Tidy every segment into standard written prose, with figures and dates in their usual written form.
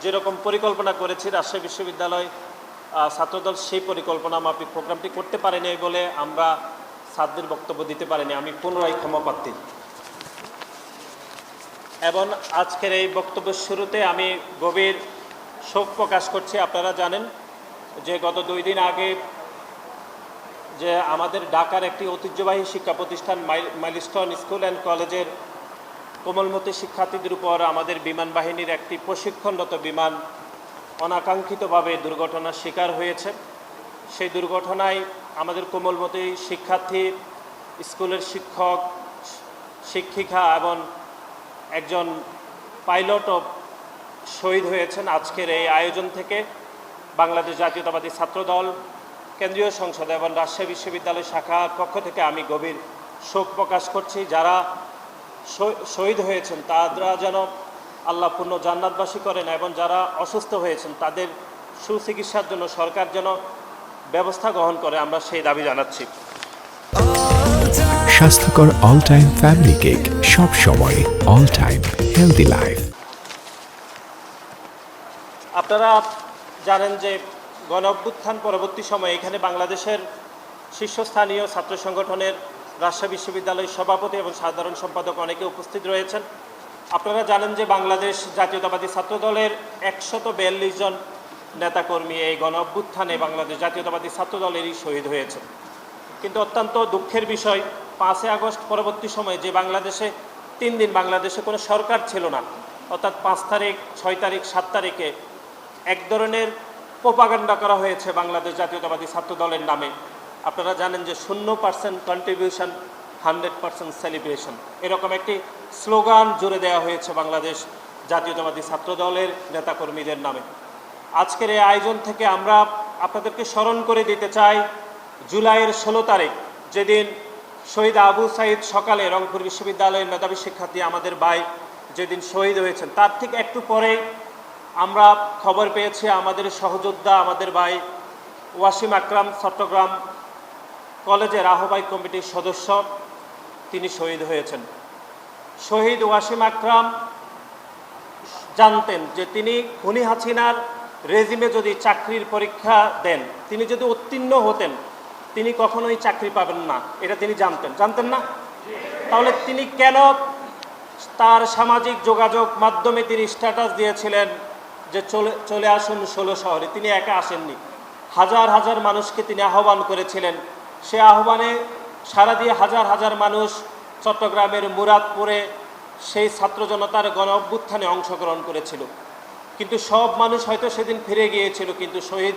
যেরকম পরিকল্পনা করেছি রাজশাহী বিশ্ববিদ্যালয় ছাত্রদল সেই পরিকল্পনা মাফিক প্রোগ্রামটি করতে পারেনি বলে আমরা ছাত্রদের বক্তব্য দিতে পারিনি। আমি পুনরায় ক্ষমা প্রার্থী। এবং আজকের এই বক্তব্যের শুরুতে আমি গভীর শোক প্রকাশ করছি। আপনারা জানেন যে গত 2 দিন আগে যে আমাদের ঢাকার একটি ঐতিহ্যবাহী শিক্ষা প্রতিষ্ঠান মাইলস্টোন স্কুল অ্যান্ড কলেজের কোমলমতি শিক্ষার্থীদের উপর আমাদের বিমান বাহিনীর একটি প্রশিক্ষণরত বিমান অনাকাঙ্ক্ষিতভাবে দুর্ঘটনার শিকার হয়েছে। সেই দুর্ঘটনায় আমাদের কোমলমতি শিক্ষার্থী, স্কুলের শিক্ষক, শিক্ষিকা এবং একজন পাইলটও শহীদ হয়েছেন। আজকের এই আয়োজন থেকে বাংলাদেশ জাতীয়তাবাদী ছাত্রদল, কেন্দ্রীয় সংসদ এবং রাজশাহী বিশ্ববিদ্যালয় শাখার পক্ষ থেকে আমি গভীর শোক প্রকাশ করছি। যারা শহীদ হয়েছেন তারা যেন আল্লাহ পূর্ণ জান্নাতবাসী করেন এবং যারা অসুস্থ হয়েছেন তাদের সুচিকিৎসার জন্য সরকার যেন ব্যবস্থা গ্রহণ করে, আমরা সেই দাবি জানাচ্ছি। স্বাস্থ্যকর অল টাইম ফ্যামিলি কেক, সব সময় অল টাইম হেলদি লাইফ। আপনারা জানেন যে গণ অভ্যুত্থান পরবর্তী সময়ে এখানে বাংলাদেশের শীর্ষস্থানীয় ছাত্র সংগঠনের রাজশাহী বিশ্ববিদ্যালয়ের সভাপতি এবং সাধারণ সম্পাদক অনেকে উপস্থিত রয়েছেন। আপনারা জানেন যে বাংলাদেশ জাতীয়তাবাদী ছাত্রদলের 142 জন নেতাকর্মী এই গণ অভ্যুত্থানে বাংলাদেশ জাতীয়তাবাদী ছাত্রদলেরই শহীদ হয়েছে। কিন্তু অত্যন্ত দুঃখের বিষয়, 5 আগস্ট পরবর্তী সময়ে যে বাংলাদেশে 3 দিন বাংলাদেশে কোনো সরকার ছিল না, অর্থাৎ 5 তারিখ, 6 তারিখ, 7 তারিখে এক ধরনের প্রোপাগান্ডা করা হয়েছে বাংলাদেশ জাতীয়তাবাদী ছাত্রদলের নামে। আপনারা জানেন যে 0% কন্ট্রিবিউশন 100% সেলিব্রেশন, এরকম একটি স্লোগান জুড়ে দেওয়া হয়েছে বাংলাদেশ জাতীয়তাবাদী ছাত্রদলের নেতাকর্মীদের নামে। আজকের এই আয়োজন থেকে আমরা আপনাদেরকে স্মরণ করে দিতে চাই জুলাইয়ের 16 তারিখ, যেদিন শহীদ আবু সাইদ সকালে রংপুর বিশ্ববিদ্যালয়ের মেধাবী শিক্ষার্থী আমাদের ভাই যেদিন শহীদ হয়েছেন, তার ঠিক একটু পরেই আমরা খবর পেয়েছি আমাদের সহযোদ্ধা, আমাদের ভাই ওয়াসিম আকরাম চট্টগ্রাম কলেজের আহ্বায়ক কমিটির সদস্য, তিনি শহীদ হয়েছেন। শহীদ ওয়াসিম আকরাম জানতেন যে তিনি খুনি হাসিনার রেজিমে যদি চাকরির পরীক্ষা দেন, তিনি যদি উত্তীর্ণ হতেন তিনি কখনোই চাকরি পাবেন না, এটা তিনি জানতেন না? তাহলে তিনি কেন তার সামাজিক যোগাযোগ মাধ্যমে তিনি স্ট্যাটাস দিয়েছিলেন যে চলে আসুন 16 শহরে? তিনি একা আসেননি, হাজার হাজার মানুষকে তিনি আহ্বান করেছিলেন। সে আহ্বানে সাড়া দিয়ে হাজার হাজার মানুষ চট্টগ্রামের মুরাদপুরে সেই ছাত্র জনতার গণ অভ্যুত্থানে অংশগ্রহণ করেছিল। কিন্তু সব মানুষ হয়তো সেদিন ফিরে গিয়েছিল, কিন্তু শহীদ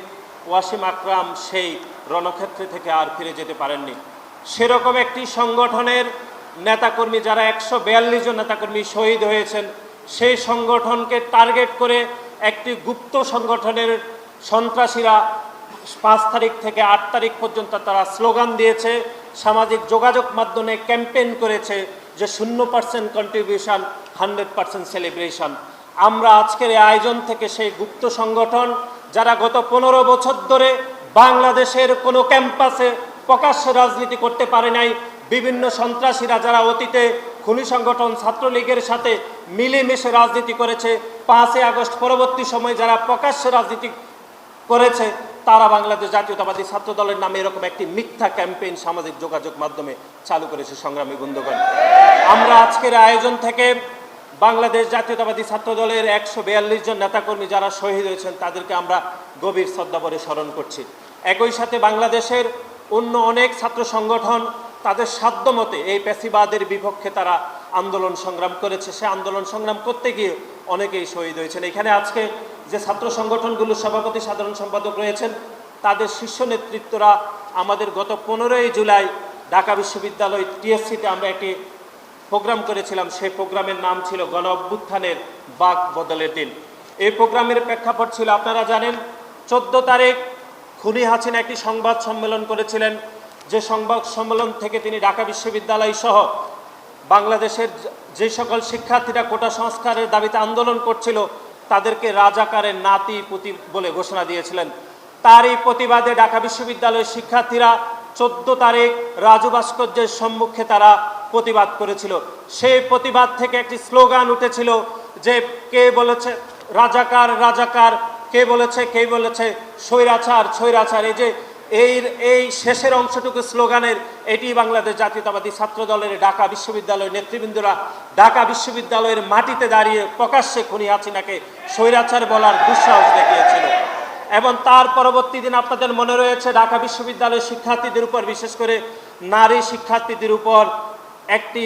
ওয়াসিম আকরাম সেই রণক্ষেত্রে থেকে আর ফিরে যেতে পারেননি। সেরকম একটি সংগঠনের নেতাকর্মী, যারা 142 জন নেতাকর্মী শহীদ হয়েছেন, সেই সংগঠনকে টার্গেট করে একটি গুপ্ত সংগঠনের সন্ত্রাসীরা 5 তারিখ থেকে 8 তারিখ পর্যন্ত তারা স্লোগান দিয়েছে, সামাজিক যোগাযোগ মাধ্যমে ক্যাম্পেইন করেছে যে 0% কন্ট্রিবিউশন 100% সেলিব্রেশন। আমরা আজকের এই আয়োজন থেকে সেই গুপ্ত সংগঠন, যারা গত 15 বছর ধরে বাংলাদেশের কোনো ক্যাম্পাসে প্রকাশ্যে রাজনীতি করতে পারে নাই, বিভিন্ন সন্ত্রাসীরা যারা অতীতে খুনি সংগঠন ছাত্রলীগের সাথে মিলেমিশে রাজনীতি করেছে, 5 আগস্ট পরবর্তী সময় যারা প্রকাশ্যে রাজনীতি করেছে, তারা বাংলাদেশ জাতীয়তাবাদী ছাত্রদলের নামে এরকম একটি মিথ্যা ক্যাম্পেইন সামাজিক যোগাযোগ মাধ্যমে চালু করেছে। সংগ্রামী বন্ধুগণ, আমরা আজকের আয়োজন থেকে বাংলাদেশ জাতীয়তাবাদী ছাত্রদলের 142 জন নেতাকর্মী যারা শহীদ হয়েছেন তাদেরকে আমরা গভীর শ্রদ্ধাভরে স্মরণ করছি। একই সাথে বাংলাদেশের অন্য অনেক ছাত্র সংগঠন তাদের সাধ্যমতে এই পেশিবাদের বিপক্ষে তারা আন্দোলন সংগ্রাম করেছে। সে আন্দোলন সংগ্রাম করতে গিয়ে অনেকেই শহীদ হয়েছেন। এখানে আজকে যে ছাত্র সংগঠনগুলোর সভাপতি, সাধারণ সম্পাদক রয়েছেন, তাদের শীর্ষ নেতৃত্বরা আমাদের গত 15ই জুলাই ঢাকা বিশ্ববিদ্যালয় টিএসসিতে আমরা একটি প্রোগ্রাম করেছিলাম। সেই প্রোগ্রামের নাম ছিল গণ অভ্যুত্থানের বাক বদলের দিন। এই প্রোগ্রামের প্রেক্ষাপট ছিল, আপনারা জানেন 14 তারিখ খুনি হাসিনা একটি সংবাদ সম্মেলন করেছিলেন, যে সংবাদ সম্মেলন থেকে তিনি ঢাকা বিশ্ববিদ্যালয় সহ বাংলাদেশের যে সকল শিক্ষার্থীরা কোটা সংস্কারের দাবিতে আন্দোলন করছিল তাদেরকে রাজাকারের নাতি পুতি বলে ঘোষণা দিয়েছিলেন। তারই প্রতিবাদে ঢাকা বিশ্ববিদ্যালয়ের শিক্ষার্থীরা 14 তারিখ রাজু ভাস্কর্যের সম্মুখে তারা প্রতিবাদ করেছিল। সেই প্রতিবাদ থেকে একটি স্লোগান উঠেছিল যে কে বলেছে রাজাকার রাজাকার, কে বলেছে স্বৈরাচার স্বৈরাচার, এই শেষের অংশটুকু স্লোগানের এটি বাংলাদেশ জাতীয়তাবাদী ছাত্র দলের ঢাকা বিশ্ববিদ্যালয়ের নেতৃবৃন্দরা ঢাকা বিশ্ববিদ্যালয়ের মাটিতে দাঁড়িয়ে প্রকাশ্যে খুনি হাসিনাকে স্বৈরাচার বলার দুঃসাহস দেখিয়েছিল। এবং তার পরবর্তী দিন আপনাদের মনে রয়েছে ঢাকা বিশ্ববিদ্যালয়ের শিক্ষার্থীদের উপর, বিশেষ করে নারী শিক্ষার্থীদের উপর একটি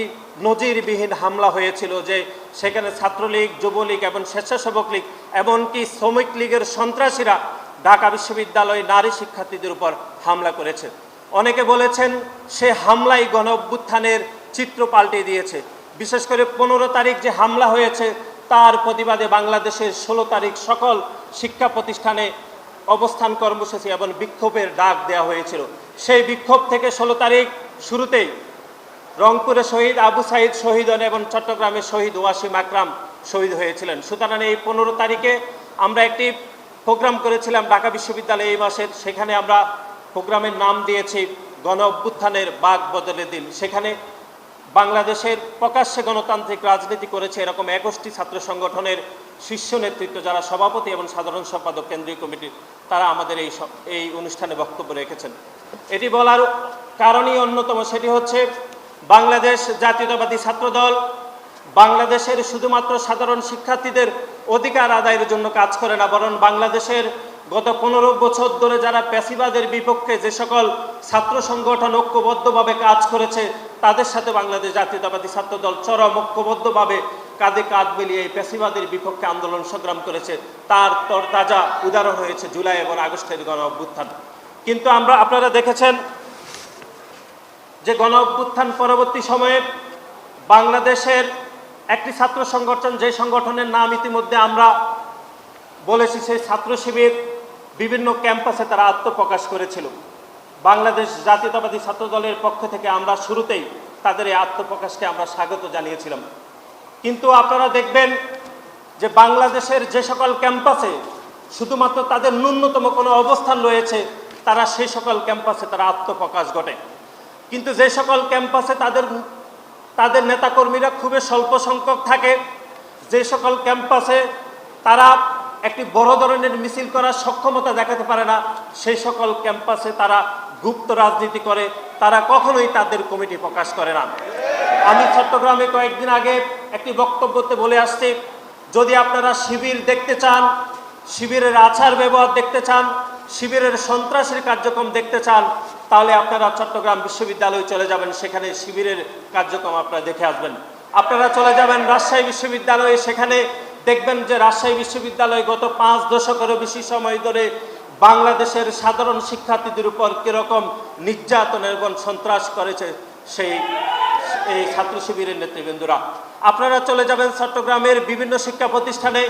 নজিরবিহীন হামলা হয়েছিল, যে সেখানে ছাত্রলীগ, যুবলীগ এবং স্বেচ্ছাসেবক লীগ এমনকি শ্রমিক লীগের সন্ত্রাসীরা ঢাকা বিশ্ববিদ্যালয়ে নারী শিক্ষার্থীদের উপর হামলা করেছে। অনেকে বলেছেন সে হামলাই গণ অভ্যুত্থানের চিত্র পাল্টে দিয়েছে। বিশেষ করে 15 তারিখ যে হামলা হয়েছে তার প্রতিবাদে বাংলাদেশের 16 তারিখ সকল শিক্ষা প্রতিষ্ঠানে অবস্থান কর্মসূচি এবং বিক্ষোভের ডাক দেওয়া হয়েছিল। সেই বিক্ষোভ থেকে 16 তারিখ শুরুতেই রংপুরে শহীদ আবু সাইদ শহীদ হন এবং চট্টগ্রামে শহীদ ওয়াসিম আকরাম শহীদ হয়েছিলেন। সুতরাং এই 15 তারিখে আমরা একটি প্রোগ্রাম করেছিলাম ঢাকা বিশ্ববিদ্যালয়ে এই মাসের, সেখানে আমরা প্রোগ্রামের নাম দিয়েছি গণ অভ্যুত্থানের বাক বদলের দিন। সেখানে বাংলাদেশের প্রকাশ্যে গণতান্ত্রিক রাজনীতি করেছে এরকম 21টি ছাত্র সংগঠনের শীর্ষ নেতৃত্ব, যারা সভাপতি এবং সাধারণ সম্পাদক কেন্দ্রীয় কমিটির, তারা আমাদের এই অনুষ্ঠানে বক্তব্য রেখেছেন। এটি বলার কারণই অন্যতম, সেটি হচ্ছে বাংলাদেশ জাতীয়তাবাদী ছাত্রদল বাংলাদেশের শুধুমাত্র সাধারণ শিক্ষার্থীদের অধিকার আদায়ের জন্য কাজ করে না, বরং বাংলাদেশের গত 15 বছর ধরে যারা প্যাসিবাদের বিপক্ষে যে সকল ছাত্র সংগঠন ঐক্যবদ্ধভাবে কাজ করেছে তাদের সাথে বাংলাদেশ জাতীয়তাবাদী ছাত্রদল চরম ঐক্যবদ্ধভাবে কাঁধে কাঁধ মিলিয়ে এই প্যাসিবাদের বিপক্ষে আন্দোলন সংগ্রাম করেছে। তার তরতাজা উদাহরণ হয়েছে জুলাই এবং আগস্টের গণ অভ্যুত্থান। কিন্তু আপনারা দেখেছেন যে গণ অভ্যুত্থান পরবর্তী সময়ে বাংলাদেশের একটি ছাত্র সংগঠন, যে সংগঠনের নাম ইতিমধ্যে আমরা বলেছি, সেই ছাত্র শিবির বিভিন্ন ক্যাম্পাসে তারা আত্মপ্রকাশ করেছিল। বাংলাদেশ জাতীয়তাবাদী ছাত্র দলের পক্ষ থেকে আমরা শুরুতেই তাদের এই আত্মপ্রকাশকে আমরা স্বাগত জানিয়েছিলাম। কিন্তু আপনারা দেখবেন যে বাংলাদেশের যে সকল ক্যাম্পাসে শুধুমাত্র তাদের ন্যূনতম কোনো অবস্থান রয়েছে, তারা সেই সকল ক্যাম্পাসে তারা আত্মপ্রকাশ ঘটে। কিন্তু যে সকল ক্যাম্পাসে তাদের নেতাকর্মীরা খুবই স্বল্প সংখ্যক থাকে, যে সকল ক্যাম্পাসে তারা একটি বড় ধরনের মিছিল করার সক্ষমতা দেখাতে পারে না, সেই সকল ক্যাম্পাসে তারা গুপ্ত রাজনীতি করে, তারা কখনোই তাদের কমিটি প্রকাশ করে না। আমি চট্টগ্রামে কয়েকদিন আগে একটি বক্তব্যতে বলে আসছি, যদি আপনারা শিবির দেখতে চান, শিবিরের আচার ব্যবহার দেখতে চান, শিবিরের সন্ত্রাসের কার্যক্রম দেখতে চান, তাহলে আপনারা চট্টগ্রাম বিশ্ববিদ্যালয়ে চলে যাবেন, সেখানে শিবিরের কার্যক্রম আপনারা দেখে আসবেন। আপনারা চলে যাবেন রাজশাহী বিশ্ববিদ্যালয়ে, সেখানে দেখবেন যে রাজশাহী বিশ্ববিদ্যালয়ে গত 5 দশকেরও বেশি সময় ধরে বাংলাদেশের সাধারণ শিক্ষার্থীদের উপর কীরকম নির্যাতন এবং সন্ত্রাস করেছে এই ছাত্র শিবিরের নেতৃবৃন্দরা। আপনারা চলে যাবেন চট্টগ্রামের বিভিন্ন শিক্ষা প্রতিষ্ঠানে,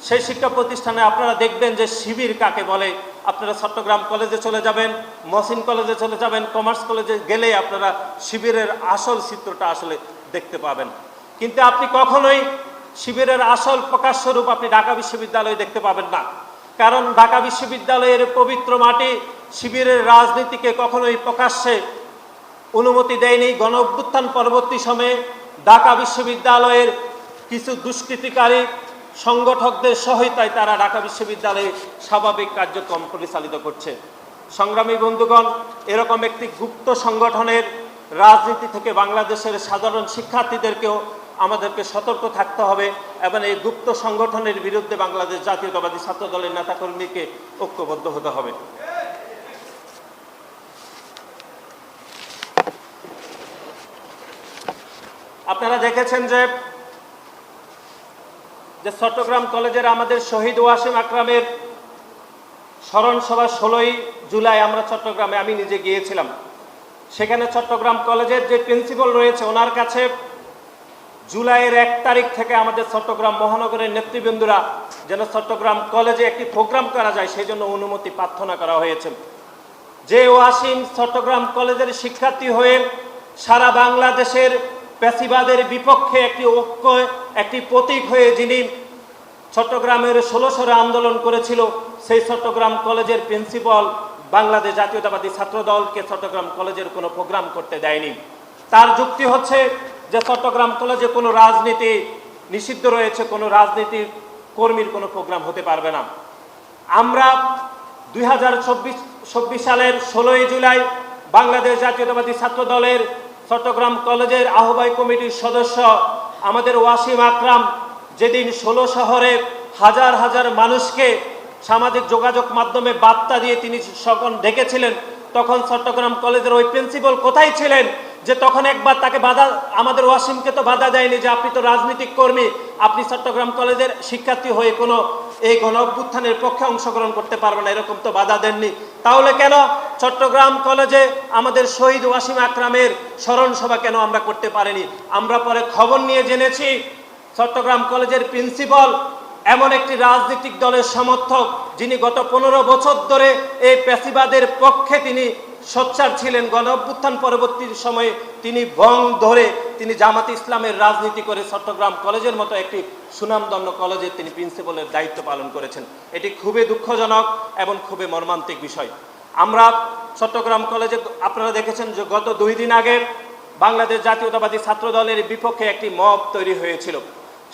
সেই শিক্ষা প্রতিষ্ঠানে আপনারা দেখবেন যে শিবির কাকে বলে। আপনারা চট্টগ্রাম কলেজে চলে যাবেন, মহসিন কলেজে চলে যাবেন, কমার্স কলেজে গেলে আপনারা শিবিরের আসল চিত্রটা আসলে দেখতে পাবেন। কিন্তু আপনি কখনোই শিবিরের আসল প্রকাশস্বরূপ আপনি ঢাকা বিশ্ববিদ্যালয়ে দেখতে পাবেন না, কারণ ঢাকা বিশ্ববিদ্যালয়ের পবিত্র মাটি শিবিরের রাজনীতিকে কখনোই প্রকাশ্যে অনুমতি দেয়নি। গণ অভ্যুত্থান পরবর্তী সময়ে ঢাকা বিশ্ববিদ্যালয়ের কিছু দুষ্কৃতিকারী সংগঠকদের সহায়তায় তারা ঢাকা বিশ্ববিদ্যালয়ে স্বাভাবিক কার্যক্রম পরিচালিত করছে। সংগ্রামী বন্ধুগণ, এরকম একটি গুপ্ত সংগঠনের রাজনীতি থেকে বাংলাদেশের সাধারণ শিক্ষার্থীদেরকেও আমাদেরকে সতর্ক থাকতে হবে এবং এই গুপ্ত সংগঠনের বিরুদ্ধে বাংলাদেশ জাতীয়তাবাদী ছাত্র দলের নেতাকর্মীকে ঐক্যবদ্ধ হতে হবে। আপনারা দেখেছেন যে চট্টগ্রাম কলেজের আমাদের শহীদ ওয়াসিম আকরামের স্মরণ সভা 16ই জুলাই আমরা চট্টগ্রামে আমি নিজে গিয়েছিলাম। সেখানে চট্টগ্রাম কলেজের যে প্রিন্সিপাল রয়েছে ওনার কাছে জুলাইয়ের 1 তারিখ থেকে আমাদের চট্টগ্রাম মহানগরের নেতৃবৃন্দরা যেন চট্টগ্রাম কলেজে একটি প্রোগ্রাম করা যায় সেই জন্য অনুমতি প্রার্থনা করা হয়েছে। যে ওয়াসিম চট্টগ্রাম কলেজের শিক্ষার্থী হয়ে সারা বাংলাদেশের প্যাসিবাদের বিপক্ষে একটি ঐক্য, একটি প্রতীক হয়ে যিনি চট্টগ্রামের 16 আন্দোলন করেছিল, সেই চট্টগ্রাম কলেজের প্রিন্সিপাল বাংলাদেশ জাতীয়তাবাদী ছাত্র দলকে চট্টগ্রাম কলেজের কোনো প্রোগ্রাম করতে দেয়নি। তার যুক্তি হচ্ছে যে চট্টগ্রাম কলেজে কোনো রাজনীতি নিষিদ্ধ রয়েছে, কোনো রাজনীতি কর্মীর কোনো প্রোগ্রাম হতে পারবে না। আমরা 2024 সালের 16ই জুলাই বাংলাদেশ জাতীয়তাবাদী ছাত্র দলের চট্টগ্রাম কলেজের আহ্বায়ক কমিটির সদস্য আমাদের ওয়াসিম আকরাম যেদিন 16 শহরে হাজার হাজার মানুষকে সামাজিক যোগাযোগ মাধ্যমে বার্তা দিয়ে তিনি সকল ডেকেছিলেন, তখন চট্টগ্রাম কলেজের ওই প্রিন্সিপাল কোথায় ছিলেন? যে তখন একবার তাকে বাধা, আমাদের ওয়াসিমকে তো বাধা দেয়নি যে আপনি তো রাজনৈতিক কর্মী, আপনি চট্টগ্রাম কলেজের শিক্ষার্থী হয়ে কোনো এই গণ অভ্যুত্থানের পক্ষে অংশগ্রহণ করতে পারবেন না, এরকম তো বাধা দেননি। তাহলে কেন চট্টগ্রাম কলেজে আমাদের শহীদ ওয়াসিম আকরামের স্মরণ সভা কেন আমরা করতে পারিনি? আমরা পরে খবর নিয়ে জেনেছি চট্টগ্রাম কলেজের প্রিন্সিপাল এমন একটি রাজনৈতিক দলের সমর্থক যিনি গত 15 বছর ধরে এই প্যাসিবাদের পক্ষে তিনি সোচ্চার ছিলেন। গণ অভ্যুত্থান পরবর্তী সময়ে তিনি বং ধরে তিনি জামাত ইসলামের রাজনীতি করে চট্টগ্রাম কলেজের মতো একটি সুনামধন্য কলেজে তিনি প্রিন্সিপালের দায়িত্ব পালন করেছেন। এটি খুবই দুঃখজনক এবং খুবই মর্মান্তিক বিষয়। আমরা চট্টগ্রাম কলেজে আপনারা দেখেছেন যে গত 2 দিন আগে বাংলাদেশ জাতীয়তাবাদী ছাত্র দলের বিপক্ষে একটি মব তৈরি হয়েছিল।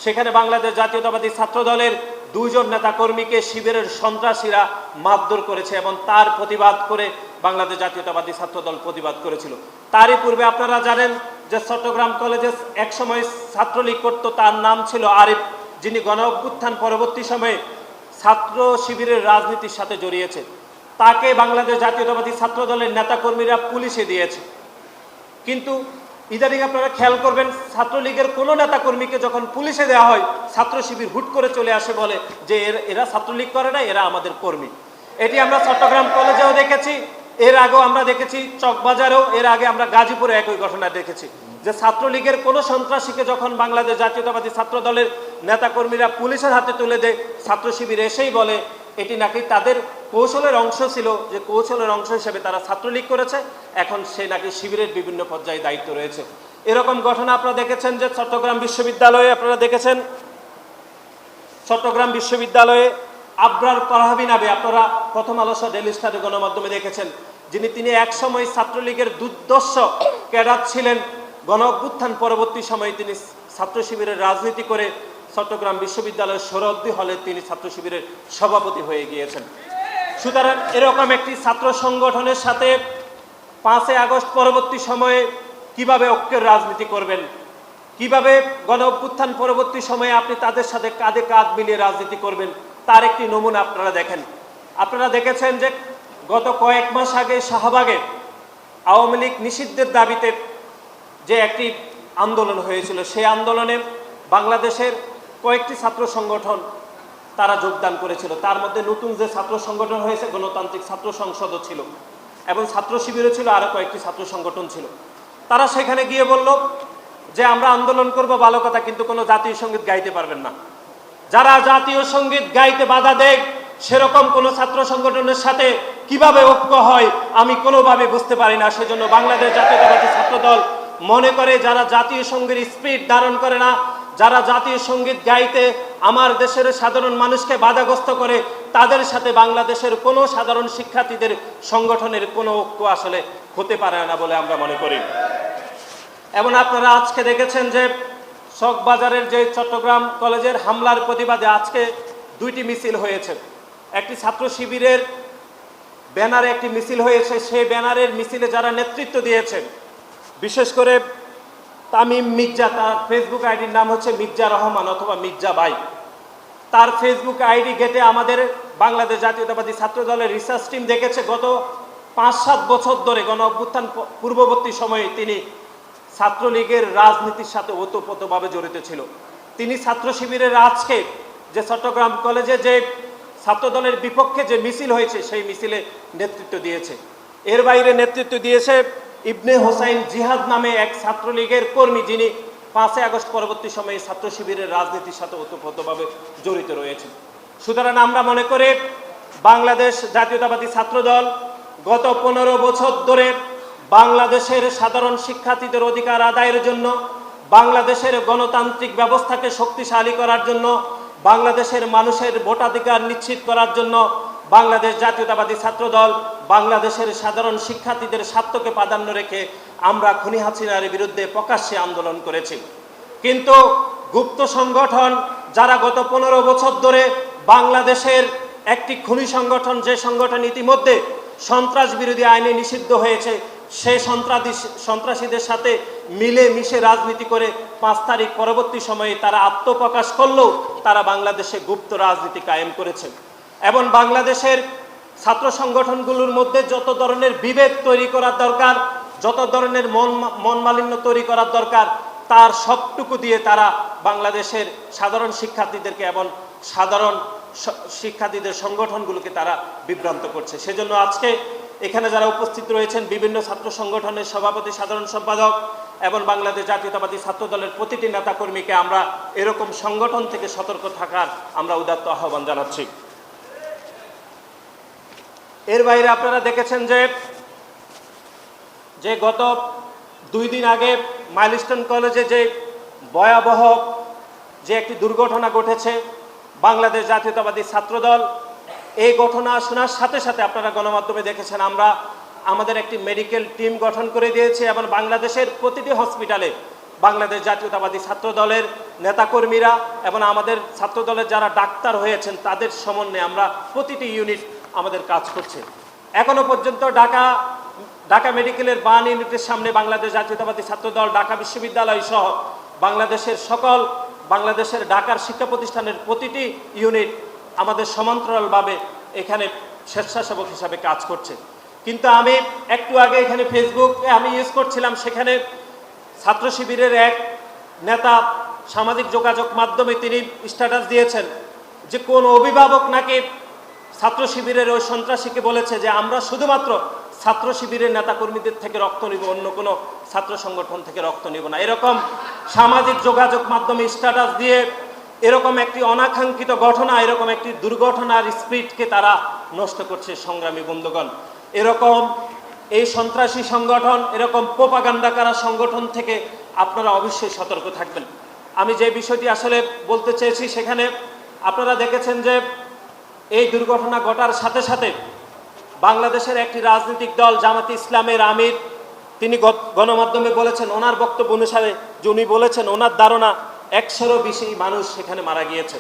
সেখানে বাংলাদেশ জাতীয়তাবাদী ছাত্র দলের 2 জন নেতাকর্মীকে শিবিরের সন্ত্রাসীরা মারধর করেছে এবং তার প্রতিবাদ করে বাংলাদেশ জাতীয়তাবাদী ছাত্র দল প্রতিবাদ করেছিল। তারই পূর্বে আপনারা জানেন যে চট্টগ্রাম কলেজে একসময় ছাত্রলীগ করত, তার নাম ছিল আরিফ, যিনি গণ অভ্যুত্থান পরবর্তী সময়ে ছাত্র শিবিরের রাজনীতির সাথে জড়িয়েছে। তাকে বাংলাদেশ জাতীয়তাবাদী ছাত্র দলের নেতাকর্মীরা পুলিশে দিয়েছে। কিন্তু ইদানিং আপনারা খেয়াল করবেন ছাত্রলীগের কোনো নেতাকর্মীকে যখন পুলিশে দেওয়া হয় ছাত্র শিবির হুট করে চলে আসে, বলে যে এরা ছাত্রলীগ করে না, এরা আমাদের কর্মী। এটি আমরা চট্টগ্রাম কলেজেও দেখেছি, এর আগেও আমরা দেখেছি চকবাজারেও, এর আগে আমরা গাজীপুরে একই ঘটনা দেখেছি যে ছাত্রলীগের কোনো সন্ত্রাসীকে যখন বাংলাদেশ জাতীয়তাবাদী ছাত্র দলের নেতাকর্মীরা পুলিশের হাতে তুলে দেয়, ছাত্র শিবির এসেই বলে এটি নাকি তাদের কৌশলের অংশ ছিল, যে কৌশলের অংশ হিসেবে তারা ছাত্রলীগ করেছে, এখন সে নাকি শিবিরের বিভিন্ন পর্যায়ে দায়িত্ব রয়েছে। এরকম ঘটনা আপনারা দেখেছেন যে চট্টগ্রাম বিশ্ববিদ্যালয়ে আপনারা দেখেছেন চট্টগ্রাম বিশ্ববিদ্যালয়ে আবরার পারহাবি নামে আপনারা প্রথম আলো ডেইলি স্টারে গণমাধ্যমে দেখেছেন, তিনি একসময় ছাত্রলীগের দুর্দর্শ ক্যাডার ছিলেন। গণ অভ্যুত্থান পরবর্তী সময়ে তিনি ছাত্র শিবিরের রাজনীতি করে চট্টগ্রাম বিশ্ববিদ্যালয়ের সোহরাওয়ার্দী হলে তিনি ছাত্র শিবিরের সভাপতি হয়ে গিয়েছেন। সুতরাং এরকম একটি ছাত্র সংগঠনের সাথে 5 আগস্ট পরবর্তী সময়ে কিভাবে ঐক্যের রাজনীতি করবেন, কিভাবে গণ অভ্যুত্থান পরবর্তী সময়ে আপনি তাদের সাথে কাঁধে কাঁধ মিলিয়ে রাজনীতি করবেন, তার একটি নমুনা আপনারা দেখেন। আপনারা দেখেছেন যে গত কয়েক মাস আগে শাহবাগে আওয়ামী লীগ নিষিদ্ধের দাবিতে যে একটি আন্দোলন হয়েছিল, সেই আন্দোলনে বাংলাদেশের কয়েকটি ছাত্র সংগঠন তারা যোগদান করেছিল। তার মধ্যে নতুন যে ছাত্র সংগঠন হয়েছে গণতান্ত্রিক ছাত্র সংসদও ছিল এবং ছাত্র শিবিরও ছিল, আরও কয়েকটি ছাত্র সংগঠন ছিল। তারা সেখানে গিয়ে বলল যে আমরা আন্দোলন করব ভালো কথা, কিন্তু কোনো জাতীয় সঙ্গীত গাইতে পারবেন না। যারা জাতীয় সঙ্গীত গাইতে বাধা দেয় সেরকম কোনো ছাত্র সংগঠনের সাথে কিভাবে ঐক্য হয় আমি কোনোভাবে বুঝতে পারি না। সেজন্য বাংলাদেশ জাতীয়তাবাদী ছাত্র দল মনে করে যারা জাতীয় সঙ্গীত স্পিরিট ধারণ করে না, যারা জাতীয় সঙ্গীত গাইতে আমার দেশের সাধারণ মানুষকে বাধাগ্রস্ত করে, তাদের সাথে বাংলাদেশের কোনো সাধারণ শিক্ষার্থীদের সংগঠনের কোনো ঐক্য আসলে হতে পারে না বলে আমরা মনে করি। এবং আপনারা আজকে দেখেছেন যে চকবাজারের যে চট্টগ্রাম কলেজের হামলার প্রতিবাদে আজকে 2টি মিছিল হয়েছে। একটি ছাত্র শিবিরের ব্যানারে একটি মিছিল হয়েছে, সেই ব্যানারের মিছিলে যারা নেতৃত্ব দিয়েছেন, বিশেষ করে তামিম মির্জা, তার ফেসবুক আইডির নাম হচ্ছে মির্জা রহমান অথবা মির্জা ভাই, তার ফেসবুক আইডি ঘেটে আমাদের বাংলাদেশ জাতীয়তাবাদী ছাত্র দলের রিসার্চ টিম দেখেছে গত 5-7 বছর ধরে গণ অভ্যুত্থান পূর্ববর্তী সময়ে তিনি ছাত্রলীগের রাজনীতির সাথে ওতপ্রোতভাবে জড়িত ছিল। তিনি ছাত্র শিবিরের আজকে যে চট্টগ্রাম কলেজে যে ছাত্র দলের বিপক্ষে যে মিছিল হয়েছে সেই মিছিলে নেতৃত্ব দিয়েছে। এর বাইরে নেতৃত্ব দিয়েছে ইবনে হোসাইন জিহাদ নামে এক ছাত্রলীগের কর্মী, যিনি 5 আগস্ট পরবর্তী সময়ে ছাত্র শিবিরের রাজনীতির সাথে ওতপ্রোতভাবে জড়িত রয়েছে। সুতরাং আমরা মনে করি বাংলাদেশ জাতীয়তাবাদী ছাত্র দল গত 15 বছর ধরে বাংলাদেশের সাধারণ শিক্ষার্থীদের অধিকার আদায়ের জন্য, বাংলাদেশের গণতান্ত্রিক ব্যবস্থাকে শক্তিশালী করার জন্য, বাংলাদেশের মানুষের ভোটাধিকার নিশ্চিত করার জন্য বাংলাদেশ জাতীয়তাবাদী ছাত্র দল বাংলাদেশের সাধারণ শিক্ষার্থীদের স্বার্থকে প্রাধান্য রেখে আমরা খুনি হাসিনার বিরুদ্ধে প্রকাশ্যে আন্দোলন করেছি। কিন্তু গুপ্ত সংগঠন যারা গত 15 বছর ধরে বাংলাদেশের একটি খুনি সংগঠন, যে সংগঠন ইতিমধ্যে সন্ত্রাস বিরোধী আইনে নিষিদ্ধ হয়েছে, সেই সন্ত্রাসীদের সাথে মিলে মিশে রাজনীতি করে 5 তারিখ পরবর্তী সময়ে তারা আত্মপ্রকাশ করলেও তারা বাংলাদেশে গুপ্ত রাজনীতি কায়েম করেছে। এবং বাংলাদেশের ছাত্র সংগঠনগুলোর মধ্যে যত ধরনের বিভেদ তৈরি করার দরকার, যত ধরনের মন মালিন্য তৈরি করার দরকার, তার সবটুকু দিয়ে তারা বাংলাদেশের সাধারণ শিক্ষার্থীদেরকে এবং সাধারণ শিক্ষার্থীদের সংগঠনগুলোকে তারা বিভ্রান্ত করছে। সেজন্য আজকে এখানে যারা উপস্থিত রয়েছেন, বিভিন্ন ছাত্র সংগঠনের সভাপতি, সাধারণ সম্পাদক এবং বাংলাদেশ জাতীয়তাবাদী ছাত্র দলের প্রতিটি নেতাকর্মীকে আমরা এরকম সংগঠন থেকে সতর্ক থাকার আমরা উদাত্ত আহ্বান জানাচ্ছি। এর বাইরে আপনারা দেখেছেন যে গত 2 দিন আগে মাইলস্টোন কলেজে যে ভয়াবহ যে একটি দুর্ঘটনা ঘটেছে, বাংলাদেশ জাতীয়তাবাদী ছাত্রদল এই ঘটনা শোনার সাথে সাথে আপনারা গণমাধ্যমে দেখেছেন, আমরা আমাদের একটি মেডিকেল টিম গঠন করে দিয়েছি এবং বাংলাদেশের প্রতিটি হসপিটালে বাংলাদেশ জাতীয়তাবাদী ছাত্রদলের নেতাকর্মীরা এবং আমাদের ছাত্রদলের যারা ডাক্তার হয়েছেন তাদের সমন্বয়ে আমরা প্রতিটি ইউনিট আমাদের কাজ করছে। এখনো পর্যন্ত ঢাকা মেডিকেলের বার্ন ইউনিটের সামনে বাংলাদেশ জাতীয়তাবাদী ছাত্রদল, ঢাকা বিশ্ববিদ্যালয় সহ বাংলাদেশের ঢাকার শিক্ষা প্রতিষ্ঠানের প্রতিটি ইউনিট আমাদের সমান্তরালভাবে এখানে স্বেচ্ছাসেবক হিসাবে কাজ করছে। কিন্তু আমি একটু আগে এখানে ফেসবুকে আমি ইউজ করছিলাম, সেখানে ছাত্র শিবিরের এক নেতা সামাজিক যোগাযোগ মাধ্যমে তিনি স্ট্যাটাস দিয়েছেন যে কোন অভিভাবক নাকি ছাত্র শিবিরের ওই সন্ত্রাসীকে বলেছে যে আমরা শুধুমাত্র ছাত্র শিবিরের নেতাকর্মীদের থেকে রক্ত নিব, অন্য কোনো ছাত্র সংগঠন থেকে রক্ত নিব না। এরকম সামাজিক যোগাযোগ মাধ্যমে স্ট্যাটাস দিয়ে এরকম একটি অনাকাঙ্ক্ষিত ঘটনা, এরকম একটি দুর্ঘটনার স্পিরিটকে তারা নষ্ট করছে। সংগ্রামী বন্ধুগণ, এরকম এই সন্ত্রাসী সংগঠন, এরকম প্রোপাগান্ডা করা সংগঠন থেকে আপনারা অবশ্যই সতর্ক থাকবেন। আমি যে বিষয়টি আসলে বলতে চেয়েছি, সেখানে আপনারা দেখেছেন যে এই দুর্ঘটনা ঘটার সাথে সাথে বাংলাদেশের একটি রাজনৈতিক দল জামাতে ইসলামের আমির তিনি গণমাধ্যমে বলেছেন, ওনার বক্তব্য অনুসারে যে উনি বলেছেন ওনার ধারণা 100-এরও বেশি মানুষ সেখানে মারা গিয়েছে।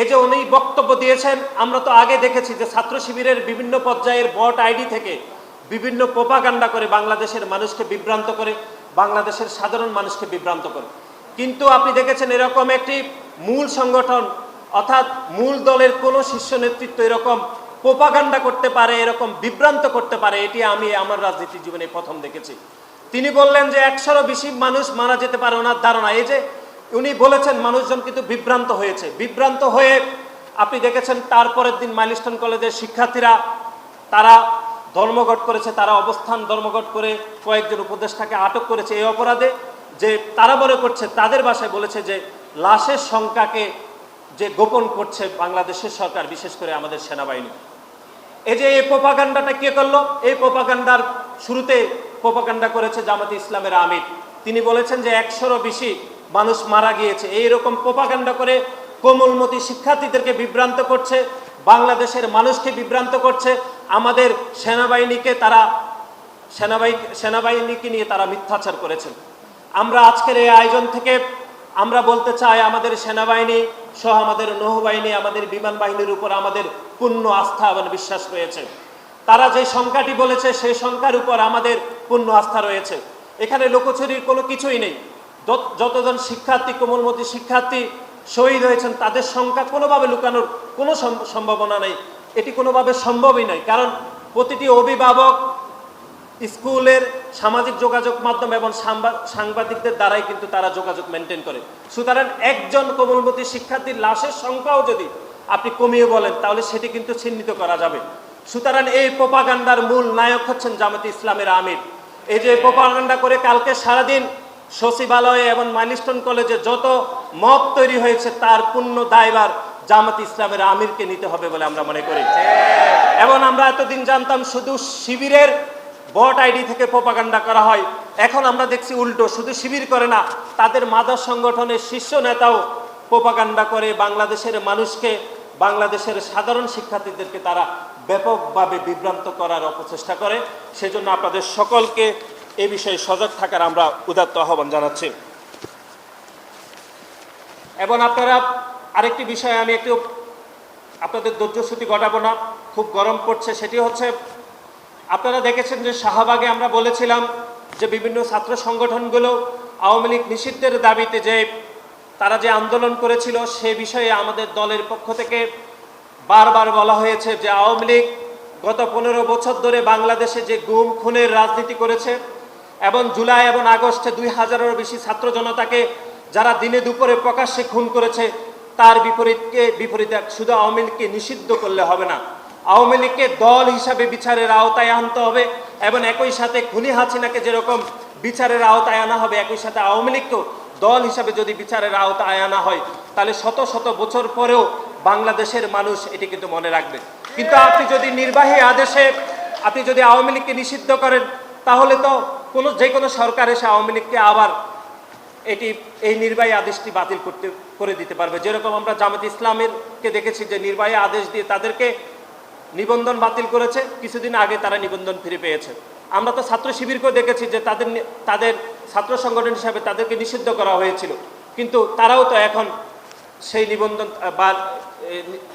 এই যে উনি বক্তব্য দিয়েছেন, আমরা তো আগে দেখেছি যে ছাত্র শিবিরের বিভিন্ন পর্যায়ের বট আইডি থেকে বিভিন্ন প্রোপাগান্ডা করে বাংলাদেশের মানুষকে বিভ্রান্ত করে, বাংলাদেশের সাধারণ মানুষকে বিভ্রান্ত করে। কিন্তু আপনি দেখেছেন এরকম একটি মূল সংগঠন অর্থাৎ মূল দলের কোনো শীর্ষ নেতৃত্ব এরকম প্রোপাগান্ডা করতে পারে, এরকম বিভ্রান্ত করতে পারে, এটি আমি আমার রাজনীতি জীবনে প্রথম দেখেছি। তিনি বললেন যে 100-এরও বেশি মানুষ মারা যেতে পারে ওনার ধারণা। এই যে উনি বলেছেন মানুষজন কিন্তু বিভ্রান্ত হয়েছে। বিভ্রান্ত হয়ে আপনি দেখেছেন তারপরের দিন মাইলস্টোন কলেজের শিক্ষার্থীরা তারা ধর্মঘট করেছে, তারা অবস্থান ধর্মঘট করে কয়েকজন উপদেষ্টাকে আটক করেছে এই অপরাধে যে তারা মনে করছে, তাদের ভাষায় বলেছে যে লাশের সংখ্যাকে যে গোপন করছে বাংলাদেশের সরকার, বিশেষ করে আমাদের সেনাবাহিনী। এই যে এই প্রোপাগান্ডাটা কে করলো? এই প্রোপাগান্ডার শুরুতে প্রোপাগান্ডা করেছে জামাতে ইসলামের আমির। তিনি বলেছেন যে 100-এরও বেশি মানুষ মারা গিয়েছে। এইরকম প্রোপাগান্ডা করে কোমলমতি শিক্ষার্থীদেরকে বিভ্রান্ত করছে, বাংলাদেশের মানুষকে বিভ্রান্ত করছে, আমাদের সেনাবাহিনীকে নিয়ে তারা মিথ্যাচার করেছেন। আমরা আজকের এই আয়োজন থেকে আমরা বলতে চাই, আমাদের সেনাবাহিনী সহ আমাদের নৌবাহিনী, আমাদের বিমান বাহিনীর উপর আমাদের পূর্ণ আস্থা এবং বিশ্বাস রয়েছে। তারা যে সংখ্যাটি বলেছে সেই সংখ্যার উপর আমাদের পূর্ণ আস্থা রয়েছে। এখানে লোকচুরির কোনো কিছুই নেই। যতজন শিক্ষার্থী, কোমলমতি শিক্ষার্থী শহীদ হয়েছেন তাদের সংখ্যা কোনোভাবে লুকানোর কোনো সম্ভাবনা নেই। এটি কোনোভাবে সম্ভবই নয়, কারণ প্রতিটি অভিভাবক, স্কুলের সামাজিক যোগাযোগ মাধ্যম এবং সাংবাদিকদের দ্বারাই কিন্তু তারা যোগাযোগ মেনটেন করে। সুতরাং একজন কোমলমতি শিক্ষার্থীর লাশের সংখ্যাও যদি আপনি কমিয়ে বলেন তাহলে সেটি কিন্তু চিহ্নিত করা যাবে। সুতরাং এই প্রোপাগান্ডার মূল নায়ক হচ্ছেন জামাতে ইসলামের আমির। এই যে প্রোপাগান্ডা করে কালকে সারাদিন সচিবালয়ে এবং মাইলস্টোন কলেজে যত মব তৈরি হয়েছে তার পূর্ণ দায়ভার জামাতে ইসলামের আমিরকে নিতে হবে বলে আমরা মনে করি। এবং আমরা এতদিন জানতাম শুধু শিবিরের বট আইডি থেকে প্রোপাগান্ডা করা হয়, এখন আমরা দেখছি উল্টো, শুধু শিবির করে না, তাদের মাদক সংগঠনের শীর্ষ নেতাও প্রোপাগান্ডা করে বাংলাদেশের মানুষকে, বাংলাদেশের সাধারণ শিক্ষার্থীদেরকে তারা ব্যাপকভাবে বিভ্রান্ত করার অপচেষ্টা করে। সেজন্য আপনাদের সকলকে এ বিষয়ে সজাগ থাকার আমরা উদাত্ত আহ্বান জানাচ্ছি। এবং আপনারা আরেকটি বিষয়ে আমি একটু আপনাদের ধৈর্যচ্যুতি ঘটাবো না, খুব গরম পড়ছে, সেটি হচ্ছে আপনারা দেখেছেন যে শাহবাগে আমরা বলেছিলাম যে বিভিন্ন ছাত্র সংগঠনগুলো আওয়ামী লীগ নিষিদ্ধের দাবিতে যে তারা যে আন্দোলন করেছিল সে বিষয়ে আমাদের দলের পক্ষ থেকে বারবার বলা হয়েছে যে আওয়ামী লীগ গত 15 বছর ধরে বাংলাদেশে যে গুম খুনের রাজনীতি করেছে এবং জুলাই এবং আগস্টে 2000-এরও বেশি ছাত্র জনতাকে যারা দিনে দুপুরে প্রকাশ্যে খুন করেছে তার বিপরীতে শুধু আওয়ামী লীগকে নিষিদ্ধ করলে হবে না, আওয়ামী লীগকে দল হিসাবে বিচারের আওতায় আনতে হবে এবং একই সাথে খুনি হাসিনাকে যেরকম বিচারের আওতায় আনা হবে একই সাথে আওয়ামী লীগকেও দল হিসাবে যদি বিচারের আওতায় আনা হয় তাহলে শত শত বছর পরেও বাংলাদেশের মানুষ এটি কিন্তু মনে রাখবে। কিন্তু আপনি যদি নির্বাহী আদেশে আপনি যদি আওয়ামী লীগকে নিষিদ্ধ করেন তাহলে তো যে কোনো সরকার এসে আওয়ামী লীগকে আবার এই নির্বাহী আদেশটি বাতিল করে দিতে পারবে। যেরকম আমরা জামাত ইসলামেরকে দেখেছি যে নির্বাহী আদেশ দিয়ে তাদেরকে নিবন্ধন বাতিল করেছে, কিছুদিন আগে তারা নিবন্ধন ফিরে পেয়েছে। আমরা তো ছাত্র শিবিরকেও দেখেছি যে তাদের ছাত্র সংগঠন হিসাবে তাদেরকে নিষিদ্ধ করা হয়েছিল, কিন্তু তারাও তো এখন সেই নিবন্ধন বা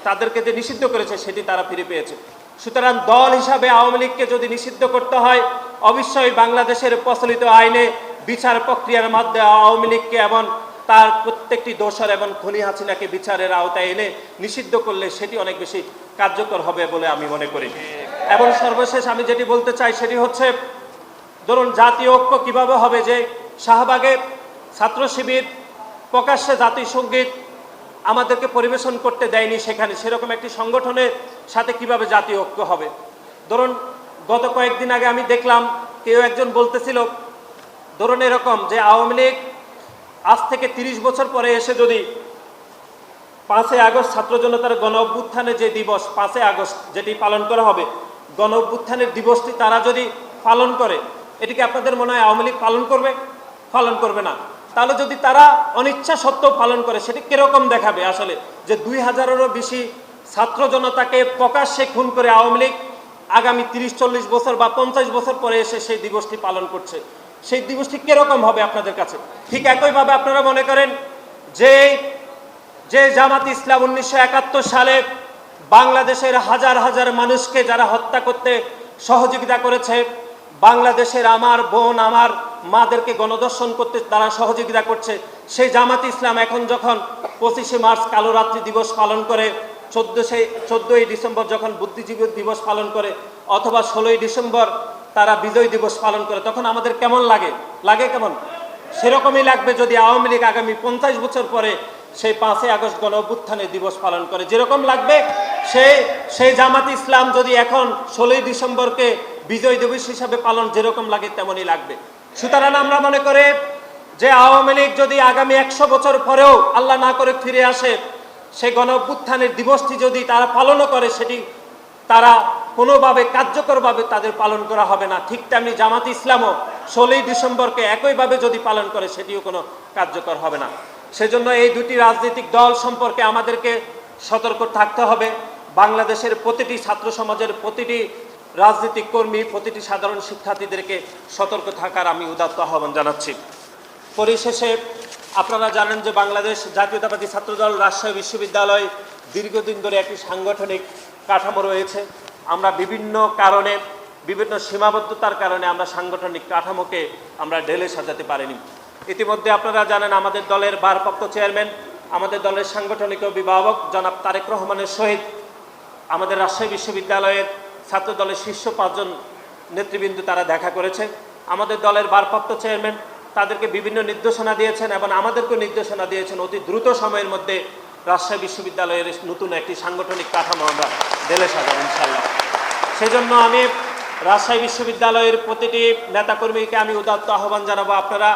তাদেরকে যে নিষিদ্ধ করেছে সেটি তারা ফিরে পেয়েছে। সুতরাং দল হিসাবে আওয়ামী লীগকে যদি নিষিদ্ধ করতে হয় অবশ্যই বাংলাদেশের প্রচলিত আইনে বিচার প্রক্রিয়ার মাধ্যমে আওয়ামী লীগকে এবং তার প্রত্যেকটি দোষর এবং খুনি হাসিনাকে বিচারের আওতায় এনে নিষিদ্ধ করলে সেটি অনেক বেশি কার্যকর হবে বলে আমি মনে করি। এবং সর্বশেষ আমি যেটি বলতে চাই সেটি হচ্ছে, ধরুন জাতীয় ঐক্য কীভাবে হবে, যে শাহবাগে ছাত্র শিবির প্রকাশ্যে জাতীয় সঙ্গীত আমাদেরকে পরিবেশন করতে দেয়নি, সেখানে সেরকম একটি সংগঠনের সাথে কিভাবে জাতীয় ঐক্য হবে। ধরুন গত কয়েকদিন আগে আমি দেখলাম কেউ একজন বলতেছিল, ধরুন এরকম যে আওয়ামী লীগ আজ থেকে 30 বছর পরে এসে যদি 5ই আগস্ট ছাত্র জনতার গণ অভ্যুত্থানের যে দিবস 5ই আগস্ট যেটি পালন করা হবে, গণ অভ্যুত্থানের দিবসটি তারা যদি পালন করে, এটিকে আপনাদের মনে হয় আওয়ামী লীগ পালন করবে? পালন করবে না। তাহলে যদি তারা অনিচ্ছা সত্ত্বেও পালন করে সেটি কিরকম দেখাবে আসলে, যে 2000-এরও বেশি ছাত্র জনতাকে প্রকাশ্যে খুন করে আওয়ামী লীগ আগামী 30-40 বছর বা 50 বছর পরে এসে সেই দিবসটি পালন করছে, সেই দিবসটি কিরকম হবে আপনাদের কাছে? ঠিক একইভাবে আপনারা মনে করেন যে জামাত ইসলাম 1971 সালে বাংলাদেশের হাজার হাজার মানুষকে যারা হত্যা করতে সহযোগিতা করেছে, বাংলাদেশের আমার বোন আমার মাদেরকে গণধর্ষণ করতে তারা সহযোগিতা করছে, সেই জামাত ইসলাম এখন যখন 25শে মার্চ কালো রাত্রি দিবস পালন করে, 14ই ডিসেম্বর যখন বুদ্ধিজীবী দিবস পালন করে, অথবা 16ই ডিসেম্বর তারা বিজয় দিবস পালন করে, তখন আমাদের কেমন লাগে কেমন? সেরকমই লাগবে যদি আওয়ামী লীগ আগামী 50 বছর পরে সেই 5ই আগস্ট গণ অভ্যুত্থানের দিবস পালন করে, যেরকম লাগবে সেই জামাত ইসলাম যদি এখন 16ই ডিসেম্বরকে বিজয় দিবস হিসাবে পালন যেরকম লাগে তেমনই লাগবে। সুতরাং আমরা মনে করি যে আওয়ামী লীগ যদি আগামী 100 বছর পরেও আল্লাহ না করে ফিরে আসে, সেই গণ অভ্যুত্থানের দিবসটি যদি তারা পালনও করে সেটি তারা কোনোভাবে কার্যকরভাবে তাদের পালন করা হবে না। ঠিক তেমনি জামাত ইসলামও 16ই ডিসেম্বরকে একইভাবে যদি পালন করে সেটিও কোনো কার্যকর হবে না। সেজন্য এই দুটি রাজনৈতিক দল সম্পর্কে আমাদেরকে সতর্ক থাকতে হবে। বাংলাদেশের প্রতিটি ছাত্র সমাজের প্রতিটি রাজনৈতিক কর্মী, প্রতিটি সাধারণ শিক্ষার্থীদেরকে সতর্ক থাকার আমি উদাত্ত আহ্বান জানাচ্ছি। পরিশেষে আপনারা জানেন যে বাংলাদেশ জাতীয়তাবাদী ছাত্রদল রাজশাহী বিশ্ববিদ্যালয় দীর্ঘদিন ধরে একটি সাংগঠনিক কাঠামো রয়েছে। আমরা বিভিন্ন কারণে, বিভিন্ন সীমাবদ্ধতার কারণে আমরা সাংগঠনিক কাঠামোকে আমরা ঢেলে সাজাতে পারিনি। ইতিমধ্যে আপনারা জানেন আমাদের দলের ভারপ্রাপ্ত চেয়ারম্যান, আমাদের দলের সাংগঠনিক অভিভাবক জনাব তারেক রহমানের সহিত আমাদের রাজশাহী বিশ্ববিদ্যালয়ের ছাত্র দলের শীর্ষ 5 জন নেতৃবৃন্দ তারা দেখা করেছে। আমাদের দলের ভারপ্রাপ্ত চেয়ারম্যান তাদেরকে বিভিন্ন নির্দেশনা দিয়েছেন এবং আমাদেরকেও নির্দেশনা দিয়েছেন অতি দ্রুত সময়ের মধ্যে রাজশাহী বিশ্ববিদ্যালয়ের নতুন একটি সাংগঠনিক কাঠামো আমরা ঢেলে সাজাবো ইনশাআল্লাহ। সেজন্য আমি রাজশাহী বিশ্ববিদ্যালয়ের প্রতিটি নেতাকর্মীকে আমি উদাত্ত আহ্বান জানাবো, আপনারা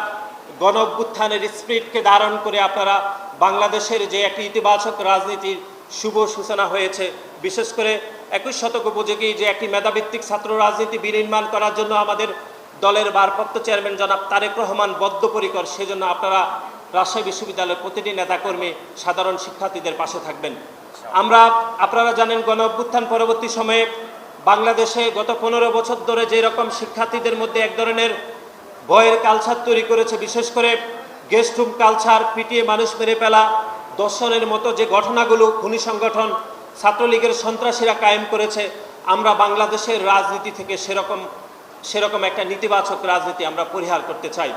গণ অভ্যুত্থানের স্পিরিটকে ধারণ করে আপনারা বাংলাদেশের যে একটি ইতিবাচক রাজনীতির শুভ সূচনা হয়েছে, বিশেষ করে 21 শতক উপযোগী যে একটি মেধাভিত্তিক ছাত্র রাজনীতি বিনির্মাণ করার জন্য আমাদের দলের ভারপ্রাপ্ত চেয়ারম্যান জনাব তারেক রহমান বদ্ধপরিকর, সেজন্য আপনারা রাজশাহী বিশ্ববিদ্যালয়ের প্রতিটি নেতাকর্মী সাধারণ শিক্ষার্থীদের পাশে থাকবেন। আপনারা জানেন গণ অভ্যুত্থান পরবর্তী সময়ে বাংলাদেশে গত 15 বছর ধরে যে রকম শিক্ষার্থীদের মধ্যে এক ধরনের ভয়ের কালচার তৈরি করেছে, বিশেষ করে গেস্ট রুম কালচার, পিটিয়ে মানুষ মেরে ফেলা, দর্শনের মতো যে ঘটনাগুলো খুনি সংগঠন ছাত্রলীগের সন্ত্রাসীরা কায়েম করেছে, আমরা বাংলাদেশের রাজনীতি থেকে সেরকম একটা নেতিবাচক রাজনীতি আমরা পরিহার করতে চাই।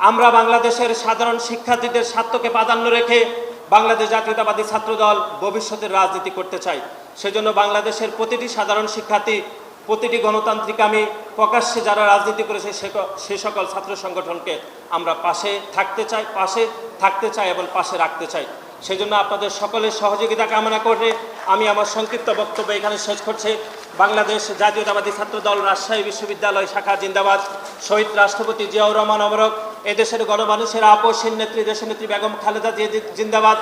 আমরা বাংলাদেশের সাধারণ শিক্ষার্থীদের স্বার্থকে প্রাধান্য রেখে বাংলাদেশ জাতীয়তাবাদী ছাত্রদল ভবিষ্যতের রাজনীতি করতে চাই। সেজন্য বাংলাদেশের প্রতিটি সাধারণ শিক্ষার্থী, প্রতিটি গণতান্ত্রিকামী প্রকাশ্যে যারা রাজনীতি করেছে সে সকল ছাত্র সংগঠনকে আমরা পাশে থাকতে চাই এবং পাশে রাখতে চাই। সেজন্য আপনাদের সকলের সহযোগিতা কামনা করে আমি আমার সংক্ষিপ্ত বক্তব্য এখানে শেষ করছি। বাংলাদেশ জাতীয়তাবাদী ছাত্রদল রাজশাহী বিশ্ববিদ্যালয় শাখা জিন্দাবাদ। শহীদ রাষ্ট্রপতি জিয়াউর রহমান অমরক। এদেশের গণমানুষের আপসহীন নেত্রী দেশনেত্রী বেগম খালেদা জিয়া জিন্দাবাদ।